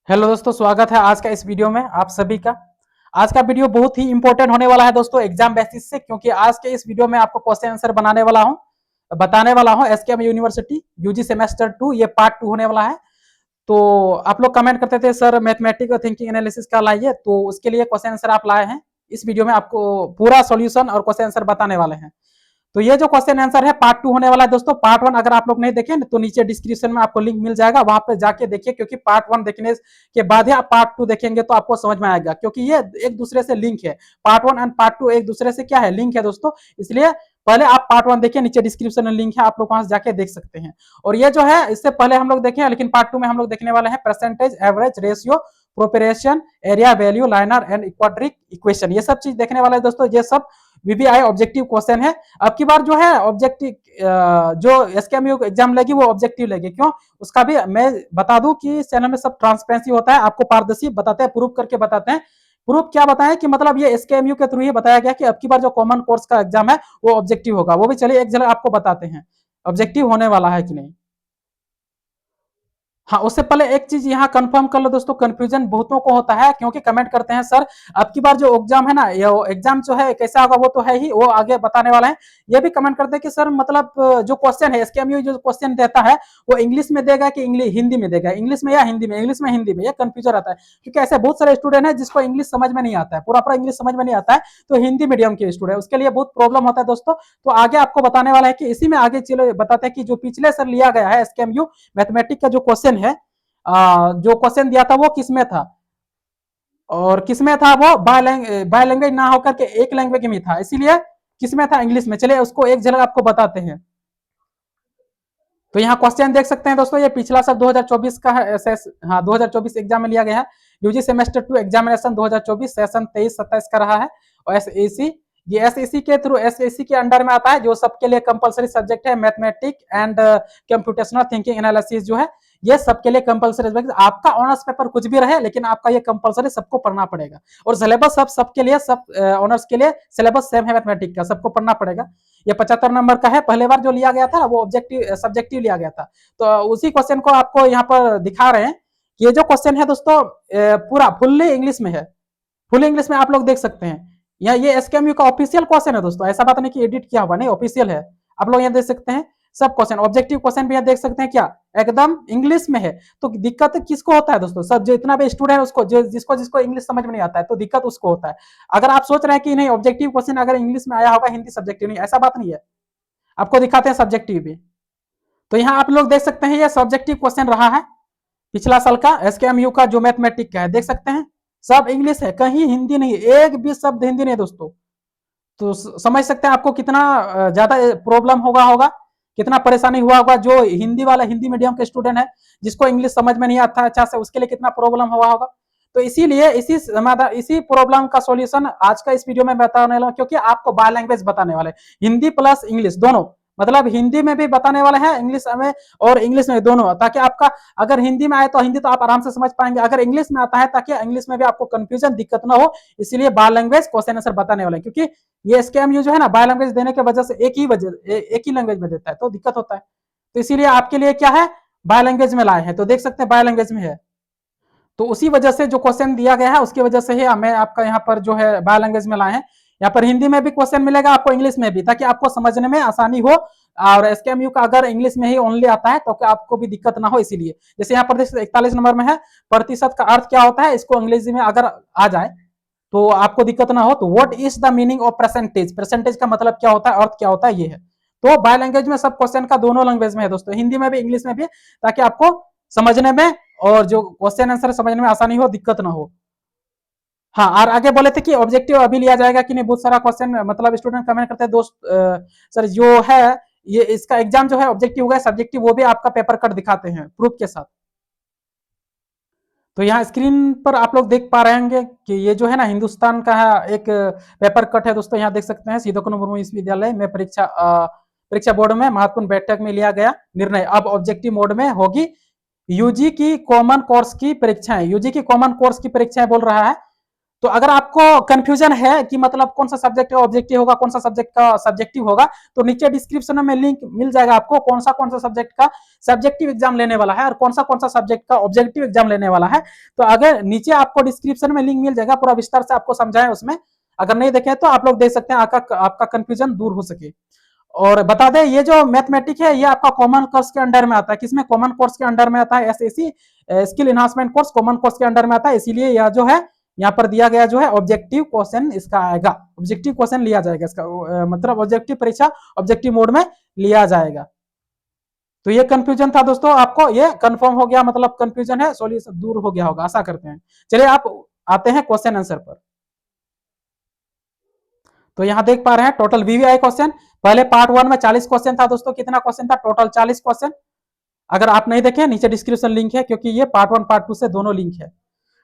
Hello दोस्तों, स्वागत है आज का इस वीडियो में आप सभी का। आज का वीडियो बहुत ही इंपॉर्टेंट होने वाला है दोस्तों एग्जाम बेसिस से, क्योंकि आज के इस वीडियो में आपको क्वेश्चन आंसर बताने वाला हूं। एसकेएम यूनिवर्सिटी यूजी सेमेस्टर 2 ये पार्ट 2 होने वाला है। तो आप लोग कमेंट करते थे सर मैथमेटिक्स और थिंकिंग एनालिसिस का लाइए, तो उसके लिए क्वेश्चन आंसर आप लाए हैं। इस वीडियो में आपको पूरा सॉल्यूशन और क्वेश्चन आंसर बताने वाले हैं। तो ये जो क्वेश्चन आंसर है पार्ट 2 होने वाला है दोस्तों। पार्ट 1 अगर आप लोग नहीं देखें तो नीचे डिस्क्रिप्शन में आपको लिंक मिल जाएगा, वहां पे जाके देखिए, क्योंकि पार्ट 1 देखने के बाद ही आप पार्ट 2 देखेंगे तो आपको समझ में आएगा, क्योंकि ये एक दूसरे से लिंक है। पार्ट 1 एंड पार्ट 2 एक दूसरे से क्या है, लिंक है दोस्तों। इसलिए पहले आप पार्ट 1 देखिए, नीचे डिस्क्रिप्शन में लिंक है, आप लोग वहां से जाके देख सकते हैं। और ये जो है इससे पहले हम लोग देखे, लेकिन पार्ट 2 में हम लोग देखने वाले हैं percentage, average, ratio, proportion, area value, liner and quadric equation, ये सब चीज देखने वाले हैं दोस्तों। ये सब वीबीआई ऑब्जेक्टिव क्वेश्चन है। अब की बार जो है ऑब्जेक्टिव जो एसकेएमयू एग्जाम लगी वो ऑब्जेक्टिव लगी, क्यों उसका भी मैं बता दूं कि चैनल में सब ट्रांसपेरेंसी होता है, आपको पारदर्शी बताते हैं, प्रूफ करके बताते हैं। प्रूफ क्या बताएं कि मतलब ये एसकेएमयू के थ्रू ही बताया गया कि अब की बार जो कॉमन कोर्स का एग्जाम है वो ऑब्जेक्टिव होगा। वो भी चलिए एक झलक आपको बताते हैं ऑब्जेक्टिव होने वाला है कि नहीं। हाँ, उससे पहले एक चीज यहाँ कंफर्म कर लो दोस्तों, कंफ्यूजन बहुतों को होता है, क्योंकि कमेंट करते हैं सर अब की बार जो एग्जाम है ना, ये एग्जाम जो है कैसा होगा वो तो है ही, वो आगे बताने वाला है। ये भी कमेंट करते हैं कि सर मतलब जो क्वेश्चन है एसकेएमयू जो क्वेश्चन देता है वो इंग्लिश में देगा कि इंग्लिश हिंदी में देगा, इंग्लिश में या हिंदी में, इंग्लिश में हिंदी में, ये कंफ्यूजन आता है। क्योंकि ऐसे बहुत सारे स्टूडेंट है जिसको इंग्लिश समझ में नहीं आता है, पूरा पूरा इंग्लिश समझ में नहीं आता है, तो हिंदी मीडियम के स्टूडेंट उसके लिए बहुत प्रॉब्लम होता है दोस्तों। तो आगे आपको बताने वाला है कि इसी में आगे चलो बताते हैं कि जो पिछले सर लिया गया है एसकेएमयू मैथमेटिक्स का जो क्वेश्चन है, जो क्वेश्चन दिया था वो किसमें था, और किसमें था वो बाय लैंग्वेज ना होकर के एक लैंग्वेज में था, इसीलिए किसमें था, इंग्लिश में। चलिए उसको एक झलक आपको बताते हैं। तो यहाँ क्वेश्चन देख सकते हैं दोस्तों, ये पिछला साल 2024 का है, हाँ 2024 एग्जाम में लिया गया है। यूजी सेमेस्टर 2 एग्जामिनेशन 2024 सेशन 23-27 का रहा है। और एसएसी, ये एसएसी के थ्रू, एसएसी के अंडर में आता है, जो सबके लिए कंपलसरी सब्जेक्ट है। Mathematics and computational thinking analysis जो है ये सबके लिए कंपलसरी सब्जेक्ट। आपका ऑनर्स पेपर कुछ भी रहे, लेकिन आपका ये कंपलसरी सबको पढ़ना पड़ेगा। और सिलेबस सब सबके लिए, सब ऑनर्स के लिए सिलेबस सेम है मैथमेटिक्स का, सबको पढ़ना पड़ेगा। ये 75 नंबर का है। पहले बार जो लिया गया था वो ऑब्जेक्टिव सब्जेक्टिव लिया गया था, तो उसी क्वेश्चन को आपको यहाँ पर दिखा रहे हैं। ये जो क्वेश्चन है दोस्तों पूरा फुल्ली इंग्लिश में है, फुल इंग्लिश में आप लोग देख सकते हैं। या ये एसकेएमयू का ऑफिशियल क्वेश्चन है दोस्तों, ऐसा बात नहीं कि एडिट किया हुआ, नहीं ऑफिशियल है। आप लोग यहाँ देख सकते हैं सब क्वेश्चन, ऑब्जेक्टिव क्वेश्चन भी यहाँ देख सकते हैं, क्या एकदम इंग्लिश में है। तो दिक्कत किसको होता है दोस्तों, सब जितना भी स्टूडेंट है उसको, जिसको जिसको इंग्लिश समझ में नहीं आता है तो दिक्कत उसको होता है। अगर आप सोच रहे हैं कि नहीं ऑब्जेक्टिव क्वेश्चन अगर इंग्लिश में आया होगा हिंदी सब्जेक्टिव नहीं, ऐसा बात नहीं है। आपको दिखाते हैं सब्जेक्टिव भी। तो यहाँ आप लोग देख सकते हैं ये सब्जेक्टिव क्वेश्चन रहा है पिछला साल का एसकेएमयू का, जो मैथमेटिक्स का है, देख सकते हैं सब इंग्लिश है, कहीं हिंदी नहीं, एक भी शब्द हिंदी नहीं दोस्तों। तो समझ सकते हैं आपको कितना ज्यादा प्रॉब्लम होगा, कितना परेशानी हुआ होगा जो हिंदी वाला, हिंदी मीडियम के स्टूडेंट है, जिसको इंग्लिश समझ में नहीं आता अच्छा से, उसके लिए कितना प्रॉब्लम हुआ होगा। तो इसीलिए इसी प्रॉब्लम का सॉल्यूशन आज का इस वीडियो में बताने वाला, क्योंकि आपको बाय लैंग्वेज बताने वाले, हिंदी प्लस इंग्लिश दोनों, मतलब हिंदी में भी बताने वाले हैं इंग्लिश में, और इंग्लिश में दोनों, ताकि आपका अगर हिंदी में आए तो हिंदी तो आप आराम से समझ पाएंगे, अगर इंग्लिश में आता है ताकि इंग्लिश में भी आपको कंफ्यूजन दिक्कत ना हो। इसलिए बाय लैंग्वेज क्वेश्चन आंसर बताने वाले, क्योंकि ये एसकेएमयू जो है ना बाय लैंग्वेज देने की वजह से एक ही लैंग्वेज में देता है तो दिक्कत होता है। तो इसीलिए आपके लिए क्या है, बाय लैंग्वेज में लाए हैं, तो देख सकते हैं बाय लैंग्वेज में है। तो उसी वजह से जो क्वेश्चन दिया गया है उसकी वजह से ही मैं आपका यहाँ पर जो है बाय लैंग्वेज में लाए हैं। यहाँ पर हिंदी में भी क्वेश्चन मिलेगा आपको, इंग्लिश में भी, ताकि आपको समझने में आसानी हो। और एसकेएमयू का अगर इंग्लिश में ही ओनली आता है तो आपको भी दिक्कत ना हो, इसीलिए। जैसे यहाँ पर 41 नंबर में है प्रतिशत का अर्थ क्या होता है, इसको अंग्रेजी में अगर आ जाए तो आपको दिक्कत ना हो। तो what is the meaning of percentage, percentage का मतलब क्या होता है, अर्थ क्या होता है, ये है। तो बाय लैंग्वेज में सब क्वेश्चन का दोनों लैंग्वेज में है दोस्तों, हिंदी में भी इंग्लिश में भी, ताकि आपको समझने में और जो क्वेश्चन आंसर समझने में आसानी हो, दिक्कत ना हो। हाँ, और आगे बोले थे कि ऑब्जेक्टिव अभी लिया जाएगा कि नहीं, बहुत सारा क्वेश्चन मतलब स्टूडेंट कमेंट करते हैं दोस्त सर जो है ये इसका एग्जाम जो है ऑब्जेक्टिव होगा, सब्जेक्टिव वो भी आपका पेपर कट दिखाते हैं प्रूफ के साथ। तो यहाँ स्क्रीन पर आप लोग देख पा रहे होंगे कि ये जो है ना हिंदुस्तान का एक पेपर कट है दोस्तों। यहाँ देख सकते हैं सीधो मुर्मू विश्वविद्यालय में परीक्षा बोर्ड में महत्वपूर्ण बैठक में लिया गया निर्णय, अब ऑब्जेक्टिव मोड में होगी यूजी की कॉमन कोर्स की परीक्षाएं, यूजी की कॉमन कोर्स की परीक्षाएं बोल रहा है। तो अगर आपको कंफ्यूजन है कि मतलब कौन सा सब्जेक्ट का ऑब्जेक्टिव होगा, कौन सा सब्जेक्ट का सब्जेक्टिव होगा, तो नीचे डिस्क्रिप्शन में लिंक मिल जाएगा आपको कौन सा सब्जेक्ट का सब्जेक्टिव एग्जाम लेने वाला है और कौन सा सब्जेक्ट का ऑब्जेक्टिव एग्जाम लेने वाला है। तो अगर नीचे आपको डिस्क्रिप्शन में लिंक मिल जाएगा, पूरा विस्तार से आपको समझाएं उसमें, अगर नहीं देखे तो आप लोग देख सकते हैं, आपका कंफ्यूजन दूर हो सके। और बता दें ये जो मैथमेटिक है ये आपका कॉमन कोर्स के अंडर में आता है। किसमें? कॉमन कोर्स के अंडर में आता है, SSC skill enhancement course common course के अंडर में आता है। इसीलिए यह जो है यहाँ पर दिया गया जो है ऑब्जेक्टिव क्वेश्चन इसका आएगा, ऑब्जेक्टिव क्वेश्चन लिया जाएगा इसका, मतलब ऑब्जेक्टिव परीक्षा ऑब्जेक्टिव मोड में लिया जाएगा। तो ये कंफ्यूजन था दोस्तों, आपको ये कंफर्म हो गया, मतलब कंफ्यूजन है सॉल्यूशन दूर हो गया होगा, आशा करते हैं। चलिए आप आते हैं क्वेश्चन आंसर पर। तो यहां देख पा रहे हैं टोटल वीवीआई क्वेश्चन, पहले पार्ट 1 में 40 क्वेश्चन था दोस्तों। कितना क्वेश्चन था? Total 40 question. अगर आप नहीं देखें नीचे डिस्क्रिप्शन लिंक है, क्योंकि ये पार्ट 1 पार्ट 2 से दोनों लिंक है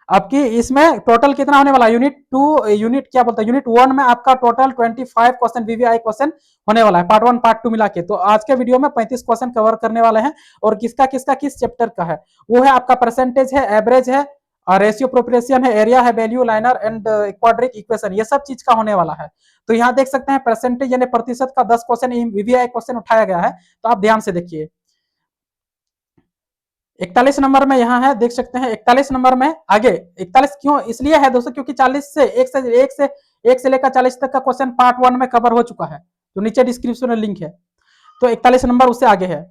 आपकी। इसमें टोटल कितना होने वाला? यूनिट 2 यूनिट क्या बोलते हैं, यूनिट 1 में आपका टोटल 25 क्वेश्चन वीवीआई क्वेश्चन होने वाला है, पार्ट 1 पार्ट 2 मिला के। तो आज के वीडियो में 35 क्वेश्चन कवर करने वाले हैं। और किसका किसका किस चैप्टर का है? वो है आपका परसेंटेज है, एवरेज है, और रेशियो प्रोपोर्शन है, एरिया है, value liner and quadric equation, ये सब चीज का होने वाला है। तो यहाँ देख सकते हैं परसेंटेज यानी प्रतिशत का 10 क्वेश्चन वीवीआई क्वेश्चन उठाया गया है। तो आप ध्यान से देखिए, 41 नंबर में यहाँ है, देख सकते हैं 41 नंबर में आगे। 41 क्यों इसलिए है दोस्तों, क्योंकि 40 से एक से लेकर 40 तक का क्वेश्चन पार्ट 1 में कवर हो चुका है। तो नीचे डिस्क्रिप्शन में लिंक है। तो 41 नंबर उससे आगे है।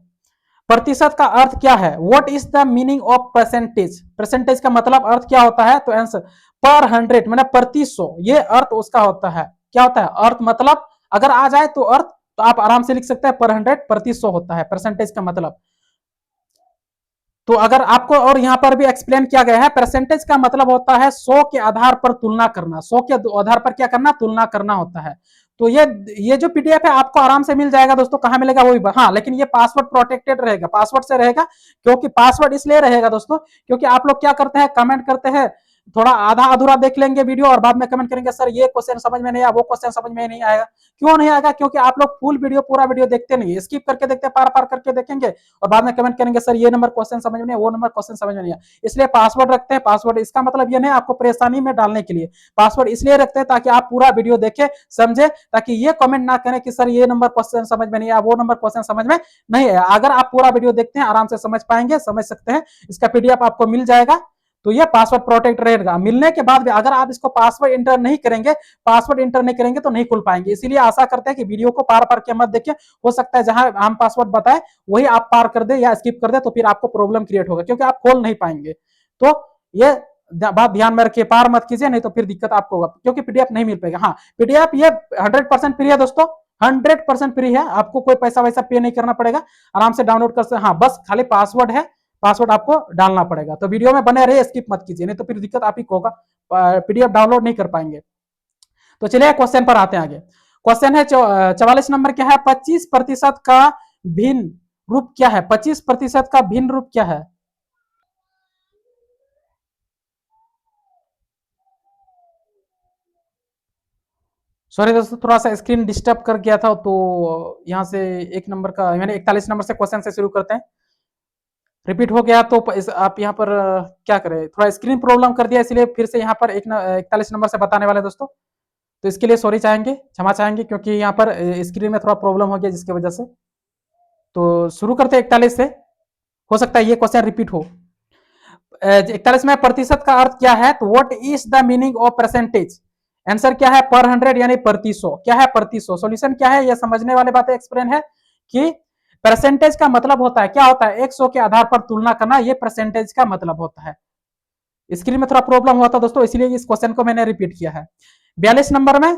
प्रतिशत का अर्थ क्या है? What is the meaning of percentage? Percentage का मतलब अर्थ क्या होता है? तो आंसर पर 100 मैंने प्रति 100, ये अर्थ उसका होता है। क्या होता है अर्थ? मतलब अगर आ जाए तो अर्थ, तो आप आराम से लिख सकते हैं पर 100 प्रति 100 होता है परसेंटेज का मतलब। तो अगर आपको और यहां पर भी एक्सप्लेन किया गया है, परसेंटेज का मतलब होता है 100 के आधार पर तुलना करना, 100 के आधार पर क्या करना? तुलना करना होता है। तो ये जो पीडीएफ है आपको आराम से मिल जाएगा दोस्तों। कहां मिलेगा? वो भी हाँ, लेकिन ये पासवर्ड प्रोटेक्टेड रहेगा, पासवर्ड से रहेगा। क्योंकि पासवर्ड इसलिए रहेगा दोस्तों, क्योंकि आप लोग क्या करते हैं, कमेंट करते हैं, थोड़ा आधा अधूरा देख लेंगे वीडियो और बाद में कमेंट करेंगे सर ये क्वेश्चन समझ में नहीं आया, वो क्वेश्चन समझ में नहीं आएगा। क्यों नहीं आएगा? क्योंकि आप लोग फुल वीडियो पूरा वीडियो देखते नहीं, स्किप करके देखते, पार पार करके देखेंगे और बाद में कमेंट करेंगे सर ये नंबर क्वेश्चन समझ में नहीं, वो नंबर क्वेश्चन समझ में नहीं आया। इसलिए पासवर्ड रखते हैं। पासवर्ड इसका मतलब ये नहीं आपको परेशानी में डालने के लिए, पासवर्ड इसलिए रखते हैं ताकि आप पूरा वीडियो देखें, समझे, ताकि ये कमेंट ना करें कि सर ये नंबर क्वेश्चन समझ में नहीं आया, वो नंबर क्वेश्चन समझ में नहीं आया। अगर आप पूरा वीडियो देखते हैं आराम से समझ पाएंगे, समझ सकते हैं। इसका पीडीएफ आपको मिल जाएगा। तो ये पासवर्ड प्रोटेक्ट रहेगा। मिलने के बाद भी अगर आप इसको पासवर्ड इंटर नहीं करेंगे तो नहीं खुल पाएंगे। इसीलिए आशा करते हैं कि वीडियो को पार पार के मत देखिए। हो सकता है जहां हम पासवर्ड बताए वही आप पार कर दे या स्किप कर दे, तो फिर आपको प्रॉब्लम क्रिएट होगा, क्योंकि आप खोल नहीं पाएंगे। तो ये बात ध्यान में रखिए, पार मत कीजिए, नहीं तो फिर दिक्कत आपको होगा, क्योंकि पीडीएफ नहीं मिल पाएगा। हाँ, पीडीएफ ये 100% फ्री है दोस्तों, 100% फ्री है। आपको कोई पैसा वैसा पे नहीं करना पड़ेगा, आराम से डाउनलोड कर सकते। हाँ, बस खाली पासवर्ड है, पासवर्ड आपको डालना पड़ेगा। तो वीडियो में बने रहिए, स्किप मत कीजिए, नहीं तो फिर दिक्कत आप ही को होगा, पीडीएफ डाउनलोड नहीं कर पाएंगे। तो चलिए क्वेश्चन पर आते हैं आगे। क्वेश्चन है 44 नंबर क्या है? 25% का भिन्न रूप क्या है? 25% का भिन्न रूप क्या है? सॉरी दोस्तों, थोड़ा सा स्क्रीन डिस्टर्ब कर गया था, तो यहां से एक नंबर का मैंने 41 नंबर से क्वेश्चन से शुरू करते हैं। रिपीट हो गया तो आप यहाँ पर क्या करें, थोड़ा स्क्रीन प्रॉब्लम कर दिया, इसलिए फिर से यहाँ पर 41 नंबर से बताने वाले दोस्तों। तो इसके लिए सॉरी चाहेंगे, क्षमा चाहेंगे, क्योंकि यहाँ पर स्क्रीन में थोड़ा प्रॉब्लम हो गया जिसकी वजह से। तो शुरू करते हैं 41 से, हो सकता है ये क्वेश्चन रिपीट हो। 41 में प्रतिशत का अर्थ क्या है? तो what is the meaning of percentage? Answer क्या है? पर 100 यानी प्रति 100। क्या है? प्रति 100। सॉल्यूशन क्या है? ये समझने वाली बातें एक्सप्लेन है कि परसेंटेज का मतलब होता है, क्या होता है? 100 के आधार पर तुलना करना, ये परसेंटेज का मतलब होता है। स्क्रीन में थोड़ा प्रॉब्लम हुआ था दोस्तों, इसलिए इस क्वेश्चन को मैंने रिपीट किया है। 42 नंबर में,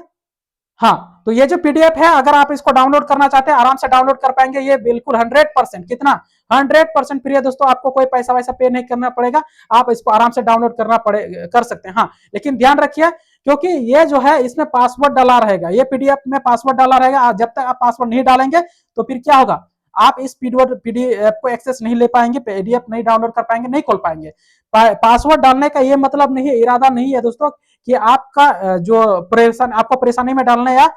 हाँ, तो ये जो पीडीएफ है अगर आप इसको डाउनलोड करना चाहते हैं आराम से डाउनलोड कर पाएंगे। ये बिल्कुल 100% कितना 100% फ्री है दोस्तों, आपको कोई पैसा वैसा पे नहीं करना पड़ेगा, आप इसको आराम से डाउनलोड कर सकते हैं। हाँ, लेकिन ध्यान रखिए, क्योंकि ये जो है इसमें पासवर्ड डाला रहेगा, ये पीडीएफ में पासवर्ड डाला रहेगा। जब तक आप पासवर्ड नहीं डालेंगे तो फिर क्या होगा, आप इस पीडीएफ को एक्सेस नहीं ले पाएंगे, पीडीएफ नहीं डाउनलोड कर पाएंगे, नहीं खोल पाएंगे। पासवर्ड डालने का ये मतलब नहीं है, इरादा नहीं है दोस्तों कि आपका जो आपको परेशानी में डालने या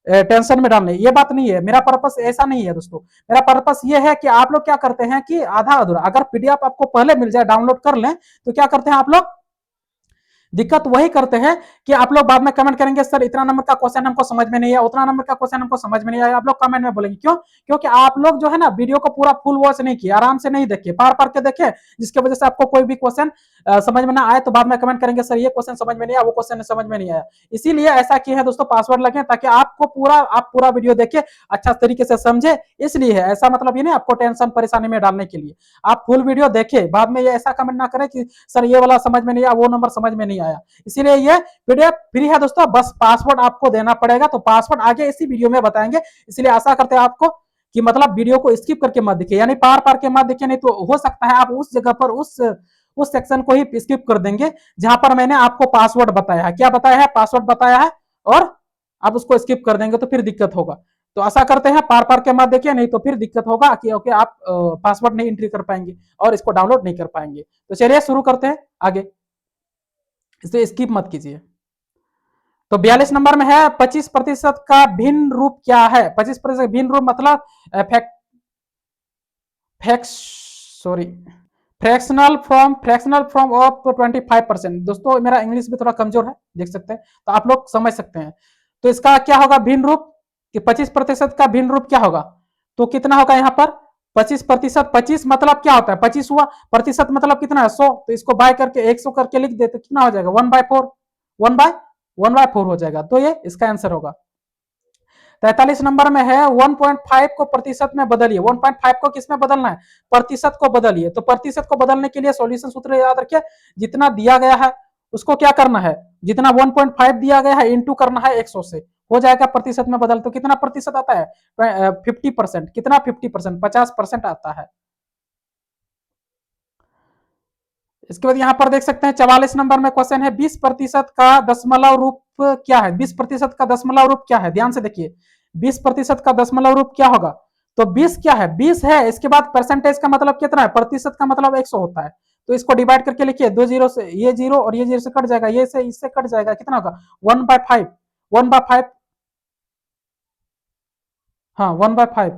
टेंशन में डालने, ये बात नहीं है। मेरा पर्पस ऐसा नहीं है दोस्तों। मेरा पर्पस ये है कि आप लोग क्या करते हैं कि आधा अधूरा, अगर पीडीएफ आपको पहले मिल जाए, डाउनलोड कर लें, तो क्या करते हैं आप लोग, दिक्कत वही करते हैं कि आप लोग बाद में कमेंट करेंगे सर इतना नंबर का क्वेश्चन हमको समझ में नहीं आया, उतना नंबर का क्वेश्चन हमको समझ में नहीं आया, आप लोग कमेंट में बोलेंगे क्यों? क्योंकि आप लोग जो है ना वीडियो को पूरा फुल वॉच नहीं किए, आराम से नहीं देखे, पार पार के देखे, जिसकी वजह से आपको कोई भी क्वेश्चन समझ में ना आए तो बाद में कमेंट करेंगे सर ये क्वेश्चन समझ में नहीं आया, वो क्वेश्चन समझ में नहीं आया। इसीलिए ऐसा किया है दोस्तों, पासवर्ड लगे ताकि आपको आप पूरा वीडियो देखे, अच्छा तरीके से समझे, इसलिए है ऐसा, मतलब ये नहीं आपको टेंशन परेशानी में डालने के लिए। आप फुल वीडियो देखे, बाद में ये ऐसा कमेंट ना करें कि सर ये वाला समझ में नहीं आया, वो नंबर समझ में नहीं आया। इसीलिए ये पीडीएफ फ्री है दोस्तों, बस पासवर्ड आपको देना पड़ेगा, तो पासवर्ड आगे इसी वीडियो में बताएंगे। इसलिए आशा करते हैं आपको कि मतलब वीडियो को स्किप करके मत देखिए, यानी पार पार के मत देखिए, नहीं तो हो सकता है आप उस जगह पर उस सेक्शन को ही स्किप कर देंगे जहां पर मैंने आपको पासवर्ड बताया है। क्या बताया है? पासवर्ड बताया है, और आप उसको स्किप कर देंगे तो फिर दिक्कत होगा। तो आशा करते हैं पार पार के मत देखिए, नहीं तो फिर दिक्कत होगा कि आप पासवर्ड नहीं एंट्री कर पाएंगे और इसको डाउनलोड नहीं कर पाएंगे। तो चलिए शुरू करते हैं आगे, इसे स्किप मत कीजिए। तो 42 नंबर में है 25% का भिन्न रूप क्या है? 25% भिन्न रूप मतलब सॉरी फ्रैक्शनल फ्रॉम ऑफ 25%। दोस्तों मेरा इंग्लिश भी थोड़ा कमजोर है, देख सकते हैं, तो आप लोग समझ सकते हैं। तो इसका क्या होगा भिन्न रूप, कि 25% का भिन्न रूप क्या होगा? तो कितना होगा यहाँ पर 25%? 25 मतलब क्या होता है? 25 हुआ, प्रतिशत मतलब कितना है? 100। तो इसको बाय करके 100 करके लिख दे तो कितना हो जाएगा? 1/4, 1/4 हो जाएगा। तो ये इसका आंसर होगा। 43 नंबर में है 1.5 को प्रतिशत में बदलिए। 1.5 को किसमें बदलना है? प्रतिशत को बदलिए। तो प्रतिशत को बदलने के लिए सॉल्यूशन सूत्र याद रखिए, जितना दिया गया है उसको क्या करना है, जितना 1.5 दिया गया है इंटू करना है 100 से, हो जाएगा प्रतिशत में बदल। तो कितना प्रतिशत आता है? 50%। कितना 50%? 50% आता है। इसके बाद यहाँ पर देख सकते हैं 44 नंबर में क्वेश्चन है 20% का दशमलव रूप क्या है? 20% का दशमलव रूप क्या है? ध्यान से देखिए, 20% का दशमलव रूप क्या होगा? तो 20 क्या है? 20 है, इसके बाद परसेंटेज का मतलब कितना है? प्रतिशत का मतलब 100 होता है। तो इसको डिवाइड करके लिखिए, 2 जीरो से ये जीरो और ये जीरो से कट जाएगा, ये से इससे कट जाएगा, कितना होगा? 1/5। 1/5, हाँ 1/5,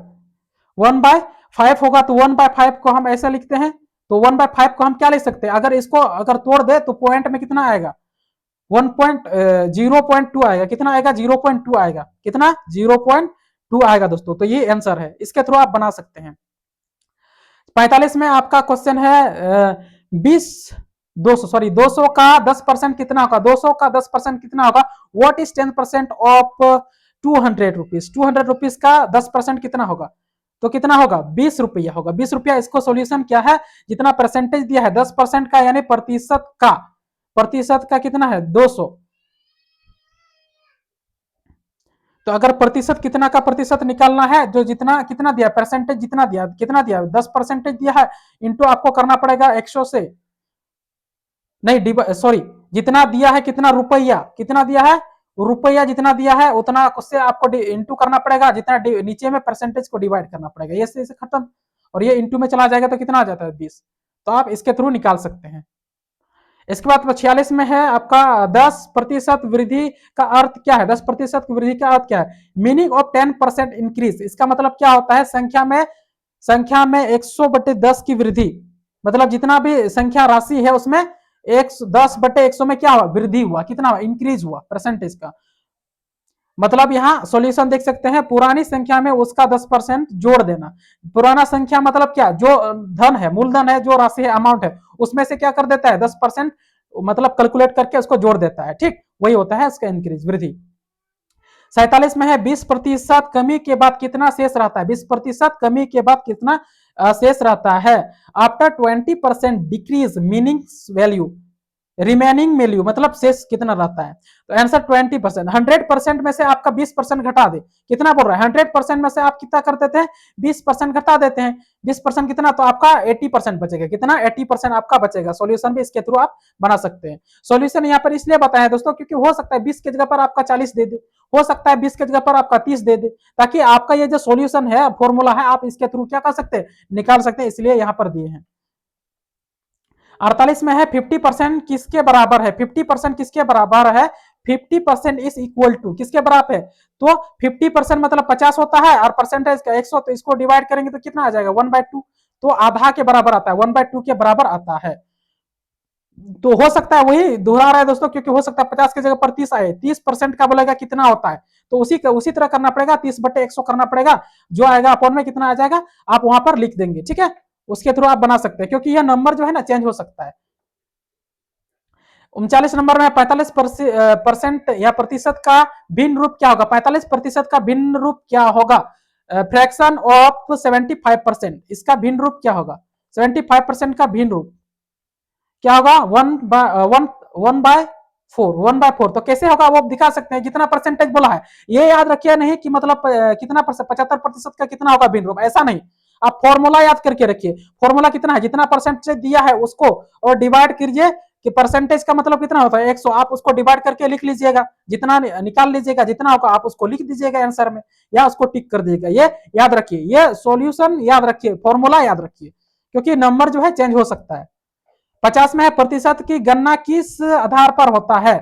1/5 होगा। तो 1/5 को हम ऐसे लिखते हैं, तो 1/5 को हम क्या लिख सकते हैं? अगर इसको अगर तोड़ दे तो पॉइंट में कितना आएगा? 0.2 आएगा। कितना आएगा? 0.2 आएगा। कितना? 0.2 आएगा दोस्तों। तो ये आंसर है, इसके थ्रू आप बना सकते हैं। 45 में आपका क्वेश्चन है 200 का 10% कितना होगा? 200 का 10% कितना होगा? What is 10% of 200 rupees? 200 rupees का 10% कितना होगा? तो कितना होगा? 20 रुपया होगा। 20 रुपया। इसको सोल्यूशन क्या है, जितना परसेंटेज दिया है 10% का, यानी प्रतिशत का कितना है? 200। तो अगर प्रतिशत कितना का प्रतिशत निकालना है, जो जितना कितना दिया, परसेंटेज जितना दिया, कितना दिया? 10% दिया है, इंटू आपको करना पड़ेगा 100 से, नहीं सॉरी, जितना दिया है, कितना रुपया, कितना दिया है? रुपया जितना दिया है उतना उससे आपको इंटू करना पड़ेगा, जितना नीचे में परसेंटेज को डिवाइड करना पड़ेगा। ये से खत्म, और ये इंटू में चला जाएगा तो कितना आ जाता है? 20। तो आप इसके थ्रू निकाल सकते हैं। इसके बाद 46 में है आपका 10% वृद्धि का अर्थ क्या है? 10% वृद्धि का अर्थ क्या है? Meaning of 10% increase. इसका मतलब क्या होता है? संख्या में 100/10 की वृद्धि, मतलब जितना भी संख्या राशि है उसमें 10/100 में क्या हुआ? वृद्धि हुआ। कितना हुआ? इंक्रीज हुआ परसेंटेज का। मतलब यहाँ सॉल्यूशन देख सकते हैं, पुरानी संख्या में उसका 10% जोड़ देना। पुराना संख्या मतलब क्या? जो धन है, मूलधन है, जो राशि है, अमाउंट है, उसमें से क्या कर देता है? 10% मतलब कैलकुलेट करके उसको जोड़ देता है। ठीक, वही होता है इसका इंक्रीज, वृद्धि। 47 में है 20% कमी के बाद कितना शेष रहता है? 20% कमी के बाद कितना शेष रहता है? After 20% decrease meaning value, remaining value मतलब शेष कितना रहता है? तो आंसर 20%। 100% में से आपका 20% घटा दे, कितना बोल रहा है? 100% में से आप कितना कर देते हैं? 20% घटा देते हैं। 20% कितना? तो आपका 80% बचेगा। कितना? 80% आपका बचेगा। सॉल्यूशन भी इसके थ्रू आप बना सकते हैं। सॉल्यूशन यहाँ पर इसलिए बताया दोस्तों, क्योंकि हो सकता है 20 की जगह पर आपका 40 दे दे, हो सकता है 20 की जगह पर आपका 30 दे दे, ताकि आपका ये जो सॉल्यूशन है, फॉर्मूला है, आप इसके थ्रू क्या कर सकते हैं? निकाल सकते हैं। इसलिए यहाँ पर दिए हैं। 48 में है 50% किसके बराबर है? 50% किसके बराबर है? 50% इज इक्वल टू किसके बराबर है? तो 50% मतलब 50 होता है, और परसेंटेज का 100, तो इसको डिवाइड करेंगे तो कितना आ जाएगा? 1/2। तो आधा के बराबर आता है, 1/2 के बराबर आता है। तो हो सकता है वही दोहरा रहा है दोस्तों, क्योंकि हो सकता है 50 की जगह पर 30 आए, 30% का बोलेगा कितना होता है, तो उसी तरह करना पड़ेगा, 30/100 करना पड़ेगा, जो आएगा अपॉन में कितना आ जाएगा आप वहां पर लिख देंगे, ठीक है। उसके थ्रू आप बना सकते हैं, क्योंकि यह नंबर जो है ना चेंज हो सकता है। 39 नंबर में 45% या प्रतिशत का भिन्न रूप क्या होगा, 45% का भिन्न रूप क्या होगा, फ्रैक्शन ऑफ 75%, इसका भिन्न रूप क्या होगा, 75% का भिन्न रूप क्या होगा, 1/4। तो कैसे होगा वो दिखा सकते हैं, जितना परसेंटेज बोला है, ये याद रखिए नहीं कि मतलब कितना 75% का कितना होगा भिन्न रूप, ऐसा नहीं, आप फॉर्मूला याद करके रखिए। फॉर्मूला कितना है, जितना परसेंटेज दिया है उसको और डिवाइड कीजिए, कि परसेंटेज का मतलब कितना होता है 100, आप उसको डिवाइड करके लिख लीजिएगा, जितना निकाल लीजिएगा, जितना होगा आप उसको लिख दीजिएगा आंसर में, या उसको टिक कर दीजिएगा। ये याद रखिए, ये सॉल्यूशन याद रखिए, फॉर्मूला याद रखिए, क्योंकि नंबर जो है चेंज हो सकता है। 50 में है प्रतिशत की गणना किस आधार पर होता है,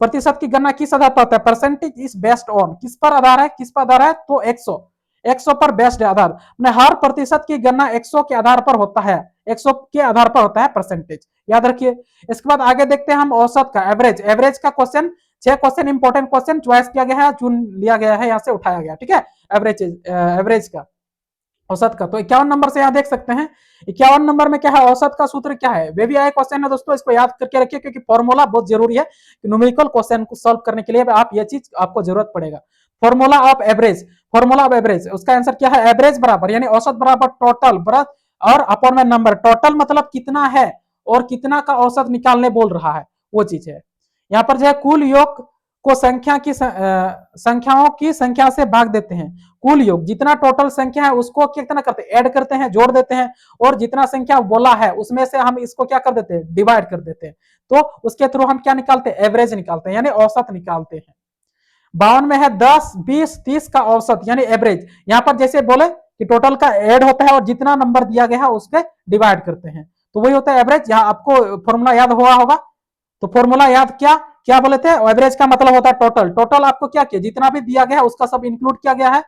प्रतिशत की गणना किस आधार पर होता है, परसेंटेज इज बेस्ड ऑन, किस पर आधार है, किस पर आधार है, तो 100, 100 पर बेस्ड आधार, हर प्रतिशत की गणना 100 के आधार पर होता है, 100 के आधार पर होता है परसेंटेज, याद रखिए। इसके बाद आगे देखते हैं हम औसत का, एवरेज, एवरेज का question, 6 question important question choice किया गया है, चुन लिया गया है, यहाँ से उठाया गया, ठीक है। एवरेज, एवरेज का, औसत का, तो 51 नंबर से यहाँ देख सकते हैं, 51 नंबर में क्या है, औसत का सूत्र क्या है, वे भी आए क्वेश्चन है दोस्तों, इसको याद करके रखिए, क्योंकि फॉर्मूला बहुत जरूरी है, न्यूमेरिकल क्वेश्चन को सॉल्व करने के लिए आप ये चीज आपको जरूरत पड़ेगा। Formula of average, formula of average, उसका आंसर क्या है, एवरेज बराबर यानी औसत बराबर टोटल बराबर और अपॉन में नंबर, टोटल मतलब कितना है और कितना का औसत निकालने बोल रहा है, वो चीज है। यहाँ पर जो है कुल योग को संख्या की संख्याओं की संख्या से भाग देते हैं, कुल योग जितना टोटल संख्या है उसको कितना करते हैं, ऐड करते हैं, जोड़ देते हैं, और जितना संख्या बोला है उसमें से हम इसको क्या कर देते हैं, डिवाइड कर देते हैं, तो उसके थ्रू हम क्या निकालते हैं, एवरेज निकालते हैं, यानी औसत निकालते हैं। 52 में है 10, 20, 30 का औसत यानी एवरेज, यहाँ पर जैसे बोले कि टोटल का ऐड होता है और जितना नंबर दिया गया है उस पर डिवाइड करते हैं, तो वही होता है एवरेज। यहाँ आपको फॉर्मूला याद हुआ होगा, तो फॉर्मूला याद क्या क्या बोले थे, एवरेज का मतलब होता है टोटल, टोटल आपको क्या किया, जितना भी दिया गया है उसका सब इंक्लूड किया गया है,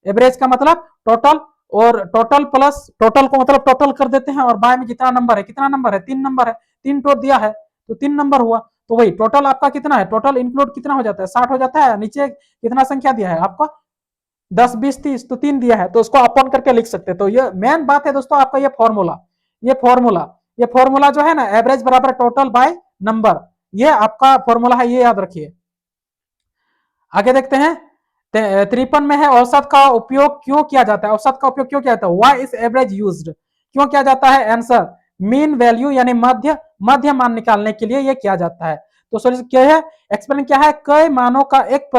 एवरेज का मतलब टोटल, और टोटल प्लस टोटल को मतलब टोटल कर देते हैं, और बाय में जितना नंबर है, कितना नंबर है, 3 नंबर है, 3 टो दिया है तो 3 नंबर हुआ, तो वही टोटल आपका कितना है, टोटल इंक्लूड कितना हो जाता है, 60 हो जाता है, नीचे कितना संख्या दिया है आपका 10, 20, 30, तो 3 दिया है, तो उसको अपॉन करके लिख सकते हैं। तो ये मेन बात है दोस्तों, आपका ये फॉर्मूला, ये फॉर्मूला, ये फॉर्मूला जो है ना, एवरेज बराबर टोटल बाय नंबर, ये आपका फॉर्मूला है, ये याद रखिए। आगे देखते हैं 53 में है औसत का उपयोग क्यों किया जाता है, औसत का उपयोग क्यों किया जाता है, व्हाई इज एवरेज यूज्ड, क्यों किया जाता है, आंसर मीन वैल्यू यानी मध्य मध्य मान निकालने के लिए यह किया जाता है। तो सॉल्यूशन क्या है, एक्सप्लेन क्या है, कई मानों का एक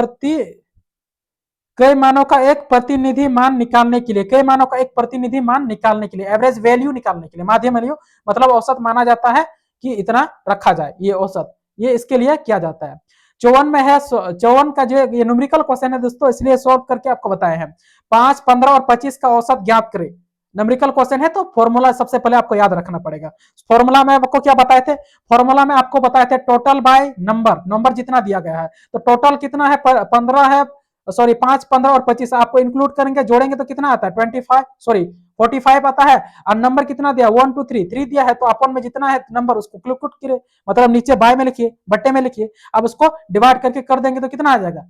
प्रतिनिधि मान निकालने के लिए, कई मानों का एक प्रतिनिधि मान निकालने के लिए, एवरेज वैल्यू निकालने के लिए, माध्यम वैल्यू मतलब औसत माना जाता है कि इतना रखा जाए, ये औसत, ये इसके लिए किया जाता है। 54 में है, 54 का जो ये न्यूमेरिकल क्वेश्चन है दोस्तों, इसलिए सॉल्व करके आपको बताए हैं। 5, 15 और 25 का औसत ज्ञात करें, न्यूमेरिकल क्वेश्चन है तो फॉर्मूला सबसे पहले आपको याद रखना पड़ेगा। फॉर्मूला में आपको क्या बताए थे, फॉर्मूला में आपको बताए थे टोटल बाय नंबर, नंबर जितना दिया गया है, तो टोटल कितना है, 15 है, सॉरी 5, 15 और 25 आपको इंक्लूड करेंगे, जोड़ेंगे तो कितना आता है 25, सॉरी 45 आता है, और नंबर कितना दिया 1, 2, 3, 3 दिया है, तो अपन में जितना है नंबर उसको इंक्लूड करिए, मतलब नीचे बाय में लिखिए, बट्टे में लिखिए, अब उसको डिवाइड करके कर देंगे तो कितना आ जाएगा,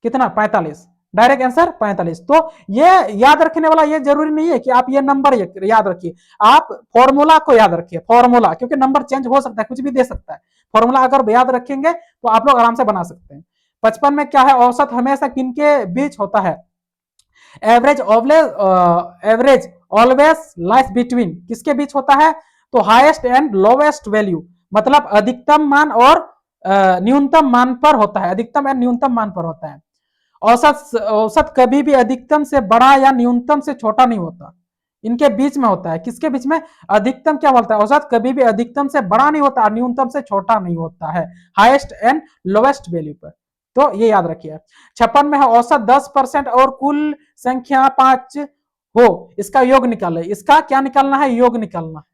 कितना 45, डायरेक्ट आंसर 45। तो ये याद रखने वाला ये जरूरी नहीं है कि आप ये नंबर याद रखिए, आप फॉर्मूला को याद रखिए, फॉर्मूला, क्योंकि नंबर चेंज हो सकता है, कुछ भी दे सकता है, फॉर्मूला अगर याद रखेंगे तो आप लोग आराम से बना सकते हैं। 55 में क्या है, औसत हमेशा किनके बीच होता है, एवरेज एवरेज ऑलवेज लाइस बिटवीन, किसके बीच होता है, तो हाईएस्ट एंड लोवेस्ट वैल्यू, मतलब अधिकतम मान और न्यूनतम मान पर होता है, अधिकतम एंड न्यूनतम मान पर होता है। औसत औसत कभी भी अधिकतम से बड़ा या न्यूनतम से छोटा नहीं होता, इनके बीच में होता है, किसके बीच में, अधिकतम क्या बोलता है, औसत कभी भी अधिकतम से बड़ा नहीं होता, न्यूनतम से छोटा नहीं होता है, हाईएस्ट एंड लोवेस्ट वैल्यू पर, तो ये याद रखिए। 56 में है औसत 10% और कुल संख्या 5 हो, इसका योग निकाले, इसका क्या निकालना है, योग निकालना है।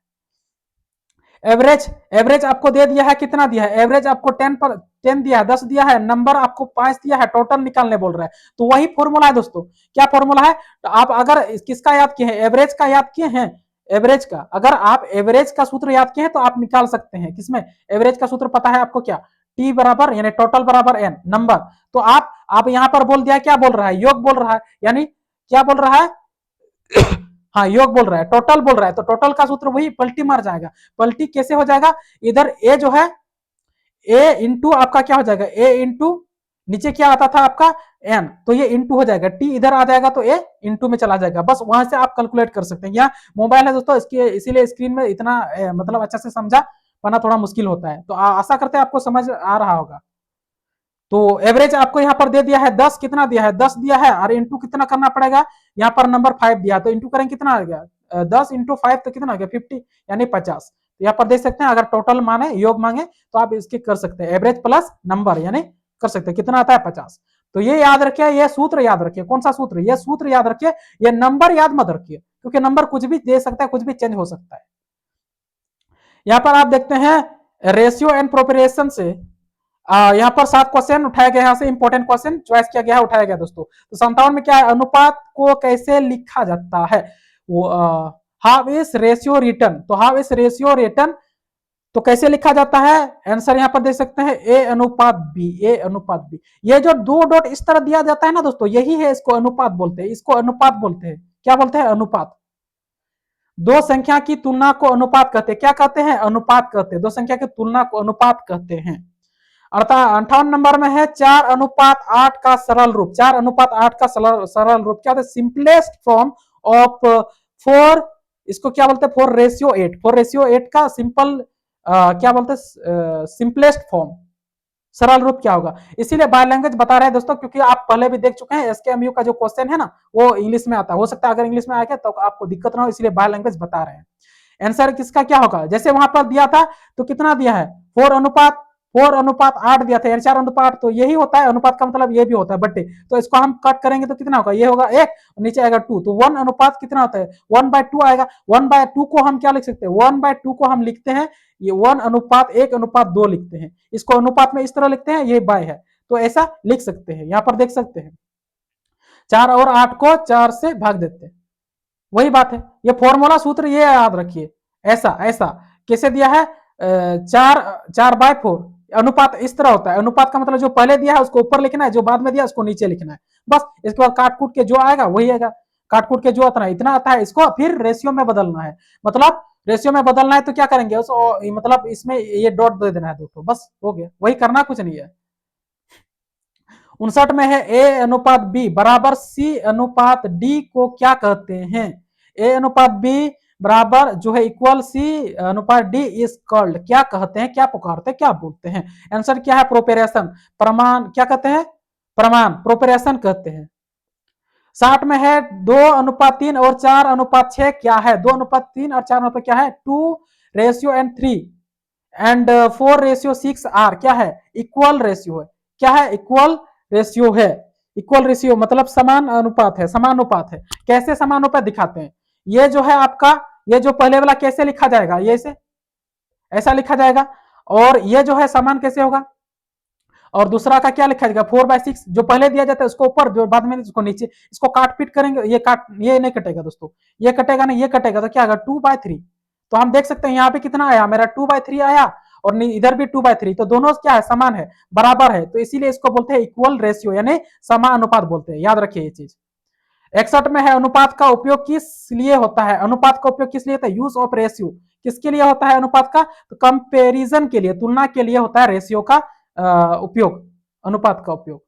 एवरेज, एवरेज आपको दे दिया है, कितना दिया है, एवरेज आपको 10 दिया है, 10 दिया है, नंबर आपको 5 दिया है, टोटल निकालने बोल रहा है, तो वही फॉर्मूला है दोस्तों, क्या फॉर्मूला है, तो आप अगर किसका याद किए हैं, एवरेज का याद किए हैं, एवरेज का, अगर आप एवरेज का सूत्र याद किए हैं तो आप निकाल सकते हैं किसमें, एवरेज का सूत्र पता है आपको क्या, टी बराबर यानी टोटल बराबर एन नंबर। तो आप यहां पर बोल दिया, क्या बोल रहा है, योग बोल रहा है, यानी क्या बोल रहा है हाँ योग बोल रहा है, टोटल बोल रहा है, तो टोटल का सूत्र वही पलटी मार जाएगा। पलटी कैसे हो जाएगा, इधर ए जो है ए इंटू आपका क्या हो जाएगा, ए इंटू नीचे क्या आता था आपका एन, तो ये इंटू हो जाएगा, टी इधर आ जाएगा तो ए इंटू में चला जाएगा, बस वहां से आप कैलकुलेट कर सकते हैं। यहाँ मोबाइल है दोस्तों, इसके इसीलिए स्क्रीन में इतना मतलब अच्छा से समझा पाना थोड़ा मुश्किल होता है, तो आशा करते हैं आपको समझ आ रहा होगा। तो एवरेज आपको यहाँ पर दे दिया है 10, कितना दिया है 10 दिया है, और इंटू कितना करना पड़ेगा, यहाँ पर नंबर 5 दिया, तो इंटू करेंगे कितना आ गया 10 इंटू 5 तो कितना आ गया 50 यानी 50। तो यहाँ पर देख सकते हैं, अगर टोटल माने योग मांगे तो आप इसके कर सकते हैं, एवरेज प्लस नंबर यानी कर सकते हैं, कितना आता है 50। तो ये याद रखिए, ये सूत्र याद रखिए, कौन सा सूत्र, ये सूत्र याद रखिए, ये नंबर याद मत रखिए, क्योंकि नंबर कुछ भी दे सकता है, कुछ भी चेंज हो सकता है। यहाँ पर आप देखते हैं रेशियो एंड प्रोपोर्शन से यहाँ पर 7 क्वेश्चन उठाया गया, यहाँ से इंपॉर्टेंट क्वेश्चन चॉइस किया गया है, उठाया गया दोस्तों। तो 57 में क्या है, अनुपात को कैसे लिखा जाता है, वो हाउ इज रेशियो रिटर्न, तो हाउ इज रेशियो रिटर्न तो कैसे लिखा जाता है, आंसर यहाँ पर देख सकते हैं ए अनुपात बी, ए अनुपात बी। ये जो 2 डॉट इस तरह दिया जाता है ना दोस्तों, यही है, इसको अनुपात बोलते हैं, इसको अनुपात बोलते हैं, क्या बोलते हैं, अनुपात। दो संख्या की तुलना को अनुपात कहते हैं, क्या कहते हैं, अनुपात कहते हैं, दो संख्या की तुलना को अनुपात कहते हैं। अर्थात 58 नंबर में है 4:8 का सरल रूप, 4:8 का सरल रूप क्या होता है, सिंपलेस्ट फॉर्म ऑफ 4, इसको क्या बोलते हैं 4:8, 4:8 का सिंपल क्या बोलते हैं सिंपलेस्ट फॉर्म, सरल रूप क्या होगा। इसीलिए बाय लैंग्वेज बता रहे हैं दोस्तों, क्योंकि आप पहले भी देख चुके हैं एसकेएमयू का जो क्वेश्चन है ना, वो इंग्लिश में आता है, हो सकता है अगर इंग्लिश में आ गया तो आपको दिक्कत ना हो, इसलिए बाय लैंग्वेज बता रहे हैं। आंसर किसका क्या होगा, जैसे वहां पर दिया था तो कितना दिया है 4:8 दिया था, यानी 4:8, तो यही होता है, अनुपात का मतलब ये भी होता है बट्टे, तो इसको हम कट करेंगे तो कितना होगा, ये होगा 1, नीचे आएगा 2, तो 1 अनुपात कितना होता है 1/2 आएगा। 1/2 को हम क्या लिख सकते हैं, 1/2 को हम लिखते हैं, ये 1:1:2 लिखते हैं, इसको अनुपात में इस तरह लिखते हैं, ये बाय है, तो ऐसा लिख सकते हैं। यहाँ पर देख सकते हैं 4 और 8 को 4 से भाग देते हैं, वही बात है, ये फॉर्मूला सूत्र ये याद रखिए। ऐसा ऐसा कैसे दिया है, 4/4 अनुपात इस तरह होता है, अनुपात का मतलब जो पहले दिया है उसको ऊपर लिखना है, जो बाद में दिया उसको नीचे लिखना है, बस। इसके बाद काट कूट के जो आएगा वही आएगा, काट कूट के जो आता है इतना आता है, इसको फिर रेशियो में बदलना है, मतलब रेशियो में बदलना है तो क्या करेंगे उसको, मतलब इसमें ये डॉट दे देना है दोस्तों, बस हो गया, वही करना कुछ नहीं है। 59 में है ए अनुपात बी बराबर सी अनुपात डी को क्या कहते हैं, ए अनुपात बी बराबर जो है इक्वल सी अनुपात डी इज कॉल्ड, क्या कहते हैं, क्या पुकारते हैं, क्या बोलते हैं। आंसर क्या है, प्रोपेरेशन, प्रमाण, क्या कहते हैं, प्रमाण, प्रोपेरेशन कहते हैं। 60 में है 2:3 और 4:6 क्या है, 2:3 और 4 क्या है, 2:3 एंड 4:6 आर क्या है, इक्वल रेशियो है, क्या है, इक्वल रेशियो है। इक्वल रेशियो मतलब समान अनुपात है, समानुपात है। कैसे समानुपात दिखाते हैं, ये जो है आपका, ये जो पहले वाला कैसे लिखा जाएगा, ये ऐसा लिखा जाएगा, और ये जो है समान कैसे होगा, और दूसरा का क्या लिखा जाएगा 4/6, जो पहले दिया जाता है उसको ऊपर, जो बाद में उसको नीचे, इसको काट पीट करेंगे, ये नहीं कटेगा दोस्तों, ये कटेगा नहीं, ये कटेगा तो क्या होगा 2/3। तो हम देख सकते हैं यहाँ पे कितना आया, मेरा 2/3 आया, और इधर भी 2/3, तो दोनों क्या है, समान है, बराबर है, तो इसीलिए इसको बोलते हैं इक्वल रेशियो, यानी समानुपात बोलते हैं, याद रखिए ये चीज। 61 में है अनुपात का उपयोग किस लिए होता है, अनुपात का उपयोग किस लिए होता है, यूज ऑफ रेशियो, किसके लिए होता है अनुपात का, तो कंपेरिजन के लिए, तुलना के लिए होता है रेशियो का उपयोग, अनुपात का उपयोग।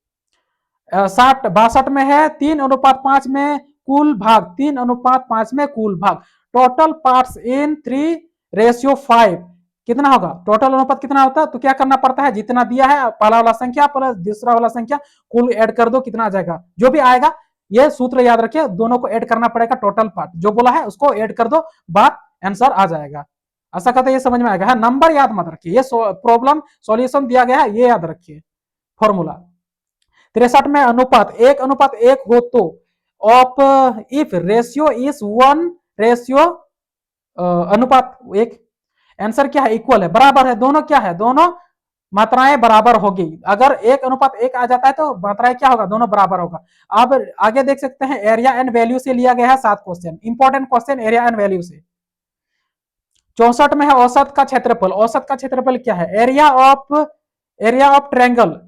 62 में है 3:5 में कुल भाग, 3:5 में कुल भाग, टोटल पार्ट्स इन 3:5 कितना होगा, टोटल अनुपात कितना होता है, तो क्या करना पड़ता है, जितना दिया है पहला वाला संख्या प्लस दूसरा वाला संख्या कुल ऐड कर दो, कितना आ जाएगा, जो भी आएगा, ये सूत्र याद रखिए, दोनों को ऐड करना पड़ेगा, टोटल पार्ट जो बोला है उसको ऐड कर दो, बात आंसर आ जाएगा। ऐसा कहते ये समझ में आएगा, है नंबर याद मत रखिए, ये प्रॉब्लम सॉल्यूशन दिया गया है, ये याद रखिए फॉर्मूला। 63 में अनुपात 1:1 हो तो of if ratio is 1 ratio अनुपात 1, आंसर क्या है, इक्वल है, बराबर है, दोनों क्या है, दोनों मात्राएं बराबर होगी, अगर 1:1 आ जाता है तो मात्राएं क्या होगा, दोनों बराबर होगा। अब आगे देख सकते हैं एरिया एंड वैल्यू से लिया गया है 7 question, important question area and value से। 64 में है औसत का क्षेत्रफल। औसत का क्षेत्रफल क्या है? एरिया ऑफ ट्रायंगल,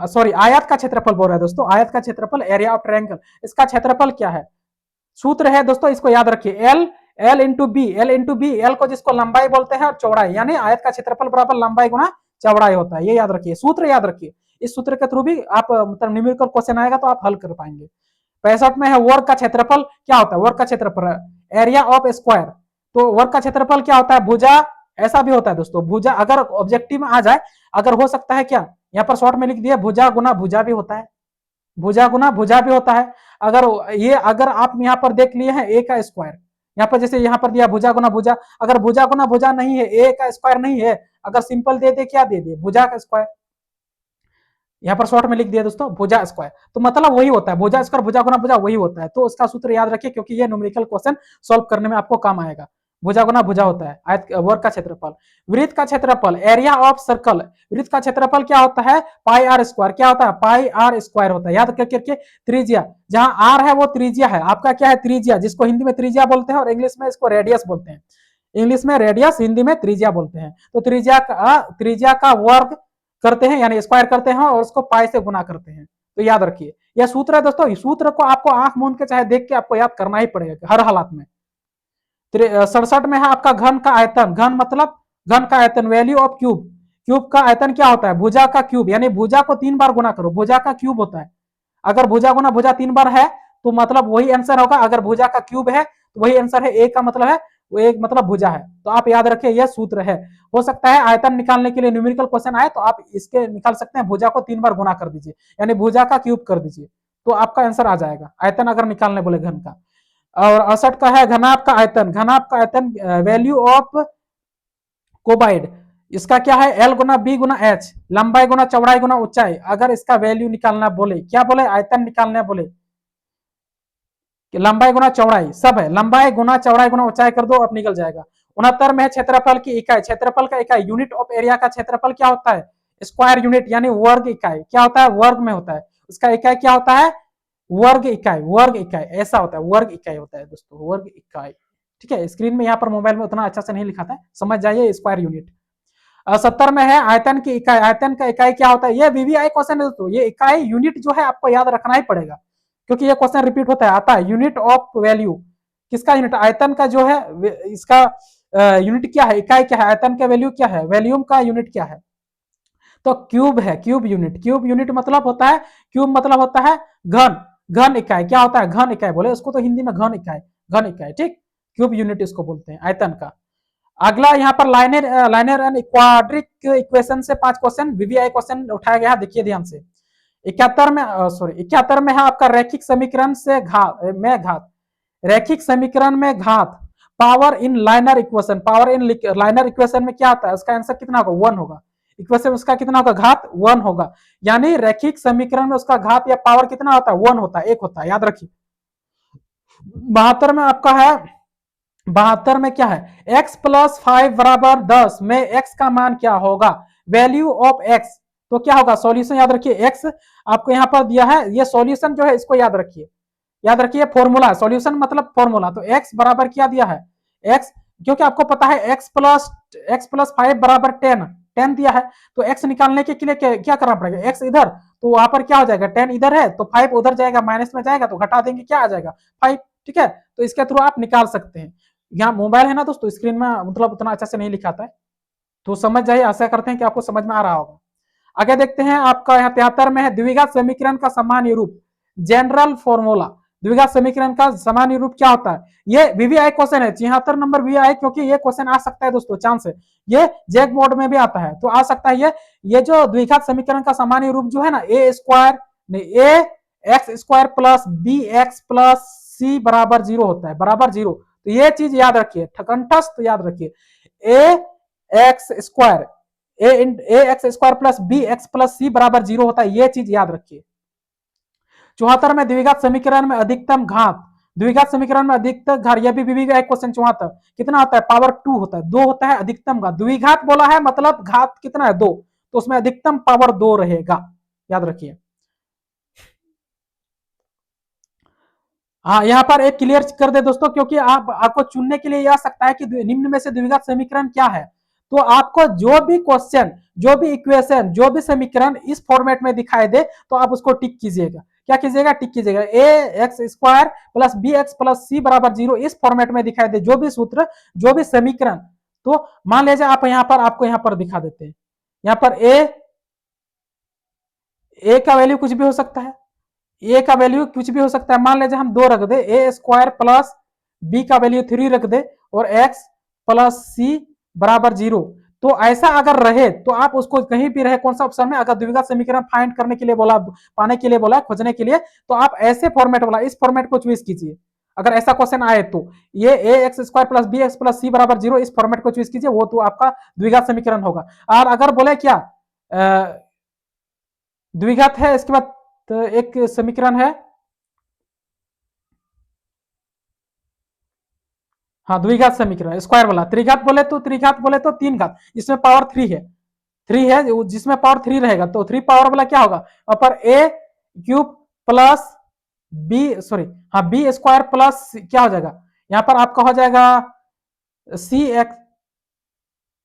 सॉरी आयत का क्षेत्रफल बोल रहा है दोस्तों, आयत का क्षेत्रफल, एरिया ऑफ ट्रायंगल, इसका क्षेत्रफल क्या है? सूत्र है दोस्तों, इसको याद रखिए, एल इंटू बी, एल को जिसको लंबाई बोलते हैं और चौड़ाई, यानी आयत का क्षेत्रफल बराबर लंबाई गुना चौड़ाई होता है। ये याद रखिए, सूत्र याद रखिए। इस सूत्र के थ्रू भी आप मतलब न्यूमेरिकल क्वेश्चन आएगा तो आप हल कर पाएंगे। 65 में है वर्ग का क्षेत्रफल। क्या होता है वर्ग का क्षेत्रफल? Area of square. तो वर्ग का क्षेत्रफल क्या होता है? भुजा। ऐसा भी होता है दोस्तों, भुजा अगर ऑब्जेक्टिव में आ जाए, अगर हो सकता है क्या, यहाँ पर शॉर्ट में लिख दिया भुजा गुना भुजा भी होता है, भुजा गुना भुजा भी होता है। अगर आप यहाँ पर देख लिए हैं ए का स्क्वायर, यहाँ पर जैसे यहाँ पर दिया भुजा गुना भुजा, अगर भुजा गुना भुजा नहीं है, ए का स्क्वायर नहीं है, अगर सिंपल दे दे, क्या दे दे? भुजा का स्क्वायर। यहाँ पर शॉर्ट में लिख दिया दोस्तों भुजा स्क्वायर, तो मतलब वही होता है, भुजा स्क्वायर भुजा गुना भुजा वही होता है। तो उसका सूत्र याद रखिए, क्योंकि ये न्यूमेरिकल क्वेश्चन सॉल्व करने में आपको काम आएगा। भुजा गुना भुजा होता है आयत वर्ग का क्षेत्रफल। वृत्त का क्षेत्रफल, एरिया ऑफ सर्कल, वृत्त का क्षेत्रफल क्या होता है? पाई आर स्क्वायर। क्या होता है? पाई आर स्क्वायर होता है। याद करके, त्रिज्या, जहां आर है वो त्रिज्या है, आपका क्या है? त्रिज्या, जिसको हिंदी में त्रिज्या बोलते हैं और इंग्लिश में इसको रेडियस बोलते हैं। इंग्लिश में रेडियस, हिंदी में त्रिज्या बोलते हैं। तो त्रिज्या का वर्ग करते हैं, यानी स्क्वायर करते हैं और उसको पाई से गुना करते हैं। तो याद रखिए, यह सूत्र है दोस्तों, इस सूत्र को आपको आंख मूंद के चाहे देख के आपको याद करना ही पड़ेगा हर हालात में। 67 में है आपका घन का आयतन। घन मतलब घन का आयतन, वैल्यू ऑफ क्यूब। क्यूब का आयतन क्या होता है? भुजा का क्यूब, यानी भुजा को 3 बार गुना करो, भुजा का क्यूब होता है। अगर भुजा गुना भुजा 3 बार है तो मतलब वही आंसर होगा। अगर भुजा का क्यूब है तो वही आंसर है। ए का मतलब है, वो एक मतलब भुजा है। तो आप याद रखिए, यह सूत्र है। हो सकता है आयतन निकालने के लिए न्यूमेरिकल क्वेश्चन आए तो आप इसके निकाल सकते हैं, भुजा को 3 बार गुना कर दीजिए, यानी भुजा का क्यूब कर दीजिए, तो आपका आंसर आ जाएगा, आयतन अगर निकालने बोले घन का। और 68 का है घनाभ का आयतन। घनाभ का आयतन, वैल्यू ऑफ कोबाइड, इसका क्या है? एल गुना बी गुना एच, लंबाई गुना चौड़ाई गुना ऊंचाई। अगर इसका वैल्यू निकालना बोले, क्या बोले? आयतन निकालना बोले, लंबाई गुना चौड़ाई सब है, लंबाई गुना चौड़ाई गुना ऊंचाई कर दो, अब निकल जाएगा। 69 में है क्षेत्रफल की इकाई। क्षेत्रफल का इकाई, यूनिट ऑफ एरिया का क्षेत्रफल क्या होता है? स्क्वायर यूनिट, यानी वर्ग इकाई। क्या होता है? वर्ग में होता है। उसका इकाई क्या होता है? वर्ग इकाई। वर्ग इकाई ऐसा होता है, वर्ग इकाई होता है दोस्तों, वर्ग इकाई। ठीक है, स्क्रीन में यहाँ पर मोबाइल में उतना अच्छा से नहीं लिखा था, समझ जाइए, स्क्वायर यूनिट। 70 में है आयतन की इकाई। आयतन का इकाई क्या होता है? ये वीवीआई क्वेश्चन है दोस्तों, ये इकाई यूनिट जो है आपको याद रखना ही पड़ेगा, क्योंकि ये क्वेश्चन रिपीट होता है, आता है। यूनिट ऑफ वैल्यू, किसका यूनिट? आयतन का जो है, इसका यूनिट क्या है? इकाई क्या है? आयतन का वैल्यू क्या है? वॉल्यूम का यूनिट क्या है? तो क्यूब है, क्यूब यूनिट। क्यूब यूनिट मतलब होता है, क्यूब मतलब होता है घन। घन इकाई क्या होता है? घन इकाई बोले उसको तो हिंदी में घन इकाई, घन इकाई। ठीक, क्यूब यूनिट इसको बोलते हैं आयतन का। अगला यहाँ पर लाइनर एंड क्वाड्रिक इक्वेशन से 5 क्वेश्चन वीवीआई क्वेश्चन उठाया गया, देखिए ध्यान से। 71 में है आपका रैखिक समीकरण से घात, रैखिक समीकरण में घात, power in liner equation. Power in liner equation में क्या आता है? उसका आंसर कितना होगा? 1 होगा। इक्वेशन उसका कितना होगा? घात 1 होगा। यानी रैखिक समीकरण में उसका घात या पावर कितना होता है? 1 होता है, 1 होता है, याद रखिए। 72 में आपका है, 72 में क्या है? x प्लस 5 बराबर 10 में x का मान क्या होगा? Value of x। तो क्या होगा? सॉल्यूशन याद रखिए, x आपको यहाँ पर दिया है, ये सॉल्यूशन जो है इसको याद रखिए, याद रखिए फॉर्मूला। सॉल्यूशन मतलब फॉर्मूला। तो x बराबर क्या दिया है? x, क्योंकि आपको पता है x प्लस 5 बराबर 10 दिया है, तो x निकालने के लिए क्या करना पड़ेगा? x इधर, तो वहां पर क्या हो जाएगा? 10 इधर है तो 5 उधर जाएगा, माइनस में जाएगा तो घटा देंगे, क्या आ जाएगा? 5। ठीक है, तो इसके थ्रू आप निकाल सकते हैं। यहाँ मोबाइल है ना दोस्तों, स्क्रीन में मतलब उतना अच्छा से नहीं लिखाता है, तो समझ जाइए, आशा करते हैं कि आपको समझ में आ रहा होगा। आगे देखते हैं, आपका यहाँ 73 में है द्विघात समीकरण का सामान्य रूप, जनरल फॉर्मूला। द्विघात समीकरण का सामान्य रूप क्या होता है? ये वीवीआई क्वेश्चन है, 76 नंबर वीवीआई, क्योंकि ये क्वेश्चन आ सकता है दोस्तों, चांस है, ये जैक बोर्ड में भी आता है तो आ सकता है। ये जो द्विघात समीकरण का सामान्य रूप जो है ना, ए स्क्वायर नहीं, A x square plus B x plus C बराबर 0 होता है, बराबर 0। तो ये चीज याद रखिए, कंठस्थ याद रखिए, A x square A x square plus B x plus C बराबर 0 होता है, ये चीज याद रखिए। 74 में द्विघात समीकरण में अधिकतम घात, द्विघात समीकरण में अधिकतम घात, यह भी वीवीआई क्वेश्चन 74 कितना होता है? पावर 2 होता है, 2 होता है अधिकतम घात। द्विघात बोला है मतलब घात कितना है? 2, तो उसमें अधिकतम पावर 2 रहेगा, याद रखिए। हाँ, यहाँ पर एक क्लियर कर दे दोस्तों, क्योंकि आपको चुनने के लिए यह आ सकता है कि निम्न में से द्विघात समीकरण क्या है। तो आपको जो भी क्वेश्चन, जो भी इक्वेशन, जो भी समीकरण इस फॉर्मेट में दिखाई दे तो आप उसको टिक कीजिएगा। क्या कीजिएगा? टिक कीजिएगा। A x square plus B x plus C बराबर 0 इस फॉर्मेट में दिखाई दे जो भी सूत्र, जो भी समीकरण। तो मान लीजिए आप यहाँ पर, आपको यहाँ पर दिखा देते हैं। यहाँ पर ए का वैल्यू कुछ भी हो सकता है, ए का वैल्यू कुछ भी हो सकता है। मान लीजिए हम 2 रख दे, ए स्क्वायर प्लस बी का वैल्यू 3 रख दे और एक्स प्लस सी बराबर 0। तो ऐसा अगर रहे तो आप उसको कहीं भी रहे, कौन सा ऑप्शन में, अगर द्विघात समीकरण फाइंड करने के लिए बोला, पाने के लिए बोला, खोजने के लिए, तो आप ऐसे फॉर्मेट वाला, इस फॉर्मेट को चूज कीजिए। अगर ऐसा क्वेश्चन आए तो ये A x square plus B x plus C बराबर 0 इस फॉर्मेट को चूज कीजिए, वो तो आपका द्विघात समीकरण होगा। और अगर बोले क्या द्विघात है, इसके बाद तो एक समीकरण है, हाँ द्विघात समीकरण स्क्वायर वाला। त्रिघात बोले तो, त्रिघात बोले तो 3 घात, इसमें पावर 3 है, 3 है, जिसमें पावर 3 रहेगा तो 3 पावर वाला क्या होगा, पर ए क्यूब प्लस बी, सॉरी हाँ बी स्क्वायर प्लस क्या हो जाएगा, यहाँ पर आपका हो जाएगा सी एक्स।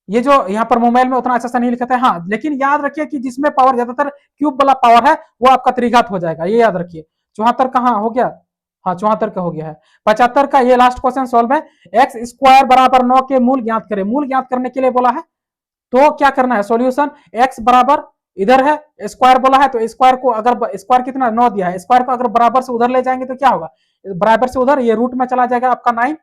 ये जो यहाँ पर मोबाइल में उतना अच्छा सा नहीं लिखा था, हाँ, लेकिन याद रखिए कि जिसमें पावर ज्यादातर क्यूब वाला पावर है वो आपका त्रिघात हो जाएगा, ये याद रखिए। 74 कहाँ हो गया, हाँ 74 का हो गया है। 75 का ये लास्ट क्वेश्चन सॉल्व है। एक्स स्क्वायर बराबर 9 के मूल ज्ञात करें। मूल ज्ञात करने के लिए बोला है तो क्या करना है, सॉल्यूशन एक्स बराबर इधर है, स्क्वायर बोला है तो स्क्वायर को, अगर स्क्वायर कितना 9 दिया है, स्क्वायर को अगर बराबर से उधर ले जाएंगे तो क्या होगा, बराबर से उधर ये रूट में चला जाएगा आपका 9,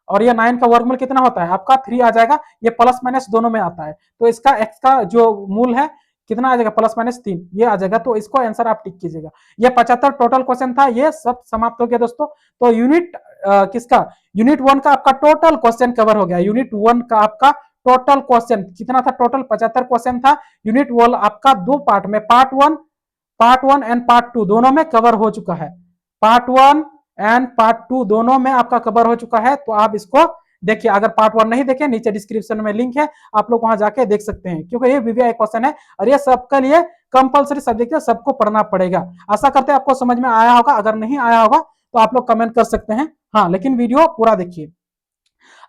और ये 9 का वर्गमूल कितना होता है आपका 3 आ जाएगा। ये प्लस माइनस दोनों में आता है, तो इसका एक्स का जो मूल है कितना आ जाएगा, प्लस माइनस 3 ये आ जाएगा। तो इसको आंसर आप टिक कीजिएगा। ये 75 टोटल क्वेश्चन था, ये सब समाप्त हो गया दोस्तों। तो यूनिट किसका, यूनिट 1 का आपका टोटल क्वेश्चन कवर हो गया। यूनिट 1 का आपका टोटल क्वेश्चन कितना था, टोटल 75 क्वेश्चन था। यूनिट 1 आपका 2 पार्ट में, पार्ट वन एंड पार्ट 2 दोनों में कवर हो चुका है। पार्ट 1 एंड पार्ट 2 दोनों में आपका कवर हो चुका है। तो आप इसको देखिए, अगर पार्ट 1 नहीं देखे, नीचे डिस्क्रिप्शन में लिंक है, आप लोग वहां जाके देख सकते हैं, क्योंकि ये वीवीआई क्वेश्चन है और ये सबके लिए कंपलसरी सब्जेक्ट है, सबको पढ़ना पड़ेगा। आशा करते हैं आपको समझ में आया होगा, अगर नहीं आया होगा तो आप लोग कमेंट कर सकते हैं, हाँ, लेकिन वीडियो पूरा देखिए।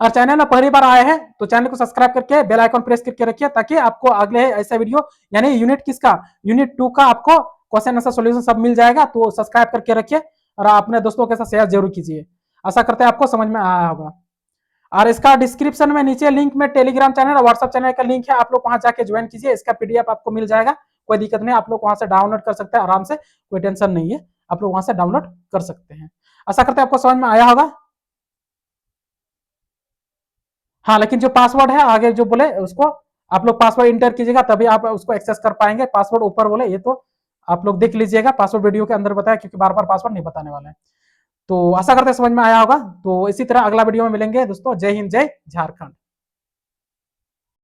और चैनल में पहली बार आए हैं तो चैनल को सब्सक्राइब करके बेल आइकन प्रेस करके रखिए, ताकि आपको अगले ऐसा वीडियो, यानी यूनिट किसका, यूनिट 2 का आपको क्वेश्चन आंसर सॉल्यूशन सब मिल जाएगा। तो सब्सक्राइब करके रखिए और अपने दोस्तों के साथ शेयर जरूर कीजिए। आशा करते हैं आपको समझ में आया होगा। और इसका डिस्क्रिप्शन में नीचे लिंक में टेलीग्राम चैनल और व्हाट्सएप चैनल का लिंक है, आप लोग वहां जाके ज्वाइन कीजिए। इसका पीडीएफ आपको मिल जाएगा, कोई दिक्कत नहीं, आप लोग वहां से डाउनलोड कर सकते हैं आराम से, कोई टेंशन नहीं है, आप लोग वहां से डाउनलोड कर सकते हैं। आशा करते हैं आपको समझ में आया होगा। हाँ, लेकिन जो पासवर्ड है आगे जो बोले उसको आप लोग पासवर्ड इंटर कीजिएगा, तभी आप उसको एक्सेस कर पाएंगे। पासवर्ड ऊपर बोले ये तो आप लोग देख लीजिएगा, पासवर्ड वीडियो के अंदर बताया, क्योंकि बार बार पासवर्ड नहीं बताने वाले हैं। तो आशा करते हैं समझ में आया होगा। तो इसी तरह अगला वीडियो में मिलेंगे दोस्तों। जय हिंद, जय झारखंड।